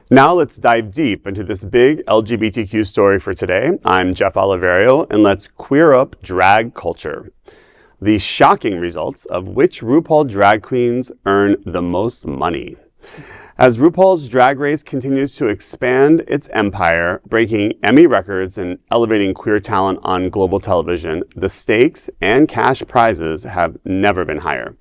Now let's dive deep into this big LGBTQ story for today. I'm Jeff Oliverio, and let's queer up drag culture. The shocking results of which RuPaul drag queens earn the most money. As RuPaul's Drag Race continues to expand its empire, breaking Emmy records and elevating queer talent on global television, the stakes and cash prizes have never been higher.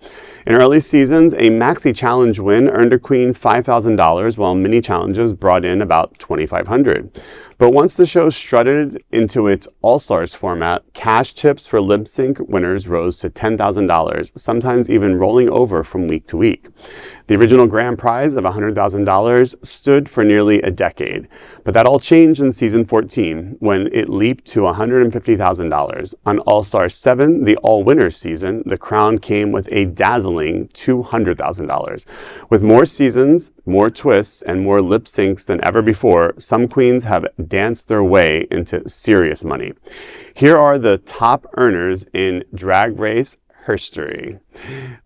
In early seasons, a Maxi Challenge win earned a queen $5,000, while mini challenges brought in about $2,500. But once the show strutted into its All-Stars format, cash tips for lip sync winners rose to $10,000, sometimes even rolling over from week to week. The original grand prize of $100,000 stood for nearly a decade, but that all changed in season 14 when it leaped to $150,000. On All-Stars 7, the all-winners season, the crown came with a dazzling $200,000. With more seasons, more twists, and more lip syncs than ever before, some queens have danced their way into serious money. Here are the top earners in Drag Race history.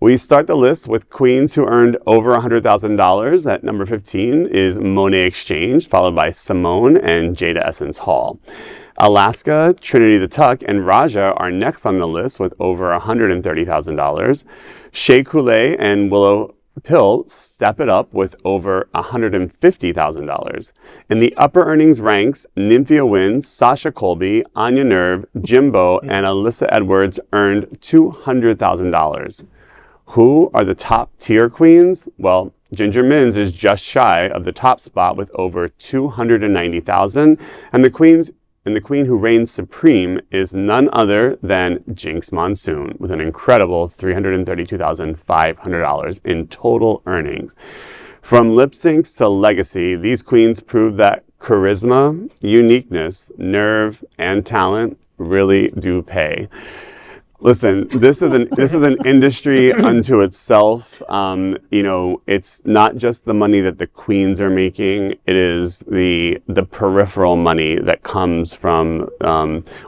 We start the list with queens who earned over $100,000. At number 15 is Monet Exchange, followed by Simone and Jada Essence Hall. Alaska, Trinity the Tuck, and Raja are next on the list with over $130,000. Shea Coulee and Willow Pill step it up with over $150,000. In the upper earnings ranks, Nymphia Wins, Sasha Colby, Anya Nerve, Jimbo, and Alyssa Edwards earned $200,000. Who are the top tier queens? Well, Ginger Minj is just shy of the top spot with over $290,000, and the queen who reigns supreme is none other than Jinx Monsoon with an incredible $332,500 in total earnings. From lip syncs to legacy, these queens prove that charisma, uniqueness, nerve, and talent really do pay. Listen, this is an industry unto itself. It's not just the money that the queens are making. It is the peripheral money that comes from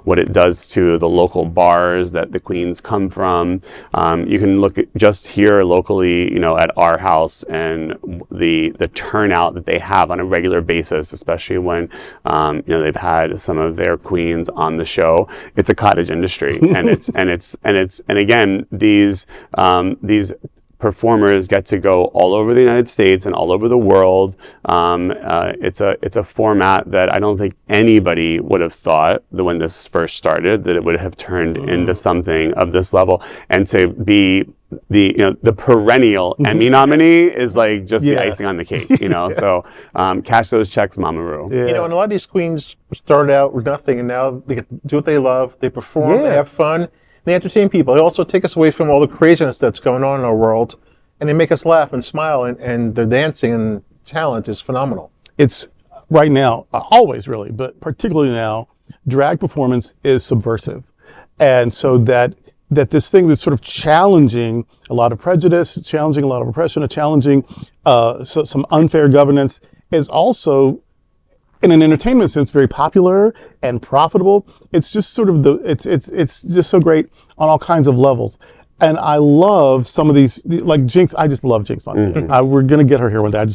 what it does to the local bars that the queens come from. You can look at just here locally, at our house and the turnout that they have on a regular basis, especially when they've had some of their queens on the show. It's a cottage industry, and again, these performers get to go all over the United States and all over the world. It's a format that I don't think anybody would have thought that when this first started that it would have turned into something of this level. And to be the perennial Emmy nominee is like just the icing on the cake, So cash those checks, Mama Ru. Yeah. And a lot of these queens started out with nothing, and now they get to do what they love. They perform, they have fun. They entertain people. They also take us away from all the craziness that's going on in our world, and they make us laugh and smile, and their dancing and talent is phenomenal. It's right now, always really, but particularly now, drag performance is subversive. And so that this thing that's sort of challenging a lot of prejudice, challenging a lot of oppression, challenging some unfair governance is also, in an entertainment sense, very popular and profitable. It's just sort of it's just so great on all kinds of levels. And I love some of these, like Jinx. I just love Jinx Monsoon. We're gonna get her here one day. I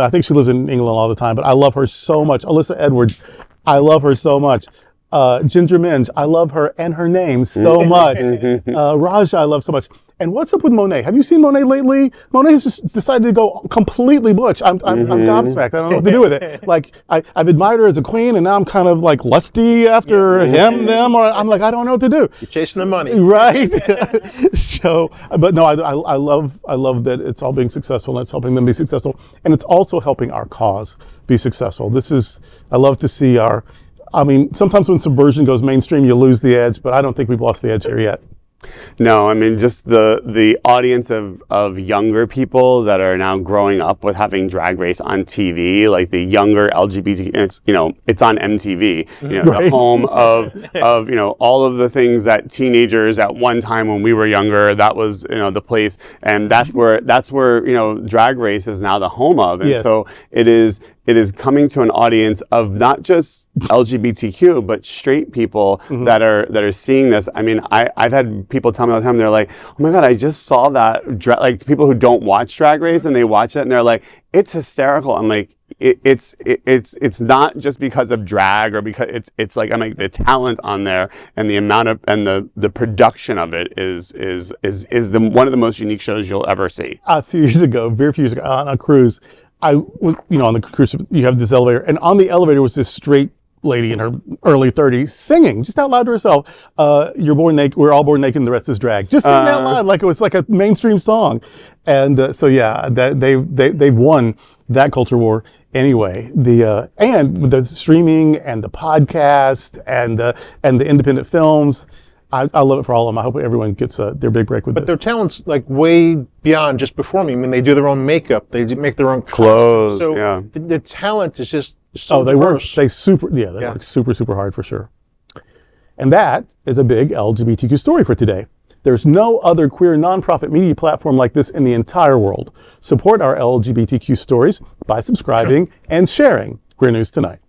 think she lives in England all the time, but I love her so much. Alyssa Edwards, I love her so much. Ginger Minj, I love her and her name so much. Raja, I love so much. And what's up with Monet? Have you seen Monet lately? Monet has just decided to go completely butch. I'm gobsmacked. I don't know what to do with it. Like, I've admired her as a queen, and now I'm kind of like lusty after them, or I'm like, I don't know what to do. You're chasing the money. Right? So, but no, I love that it's all being successful, and it's helping them be successful. And it's also helping our cause be successful. I love to see sometimes when subversion goes mainstream, you lose the edge, but I don't think we've lost the edge here yet. No, I mean, just the audience of younger people that are now growing up with having Drag Race on TV, like the younger LGBT, it's on MTV, right. The home of all of the things that teenagers at one time when we were younger, that was, the place. And that's where Drag Race is now the home of. And so it is it is coming to an audience of not just LGBTQ, but straight people that are seeing this. I mean, I've had people tell me all the time, they're like, oh my God, I just saw that, like people who don't watch Drag Race and they watch it and they're like, it's hysterical. I'm like, it's not just because of drag or because it's like, I'm like, the talent on there and the amount of, and the production of it is one of the most unique shows you'll ever see. A few years ago, very few years ago, on a cruise, I was, on the cruise, you have this elevator, and on the elevator was this straight lady in her early 30s singing just out loud to herself, "You're born naked, we're all born naked and the rest is drag." Just singing out loud like it was like a mainstream song. And so yeah, that they've won that culture war anyway. And with the streaming and the podcast and the independent films, I love it for all of them. I hope everyone gets their big break with this. But their talent's like way beyond just performing. I mean, they do their own makeup, they make their own clothes. So yeah, the talent is just so they diverse. work super hard for sure. And that is a big LGBTQ story for today. There's no other queer nonprofit media platform like this in the entire world. Support our LGBTQ stories by subscribing and sharing Queer News Tonight.